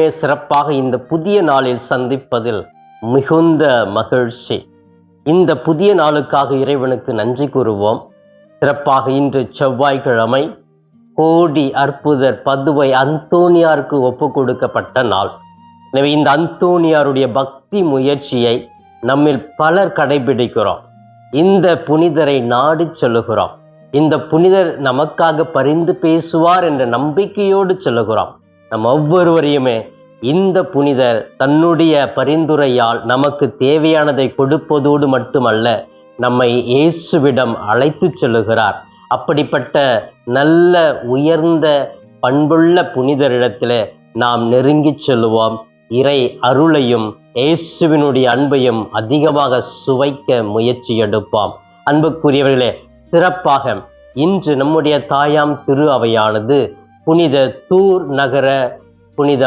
அனைவரையுமே சிறப்பாக இந்த புதிய நாளில் சந்திப்பதில் மிகுந்த மகிழ்ச்சி. இந்த புதிய நாளுக்காக இறைவனுக்கு நன்றி கூறுவோம். சிறப்பாக இன்று செவ்வாய்க்கிழமை கோடி அற்புதர் பதுவை அந்தோனியாருக்கு ஒப்பு கொடுக்கப்பட்ட நாள். எனவே இந்த அந்தோனியாருடைய பக்தி முயற்சியை நம்மில் பலர் கடைபிடிக்கிறோம். இந்த புனிதரை நாடி சொல்லுகிறோம். இந்த புனிதர் நமக்காக பரிந்து பேசுவார் என்ற நம்பிக்கையோடு சொல்லுகிறோம். நம் ஒவ்வொருவரையுமே இந்த புனிதர் தன்னுடைய பரிந்துரையால் நமக்கு தேவையானதை கொடுப்பதோடு மட்டுமல்ல, நம்மை இயேசுவிடம் அழைத்து செல்லுகிறார். அப்படிப்பட்ட நல்ல உயர்ந்த பண்புள்ள புனிதரிடத்தில் நாம் நெருங்கி செல்லுவோம். இறை அருளையும் இயேசுவினுடைய அன்பையும் அதிகமாக சுவைக்க முயற்சி எடுப்போம். அன்புக்குரியவர்களே, சிறப்பாக இன்று நம்முடைய தாயாம் திரு அவையானது புனித தூர் நகர புனித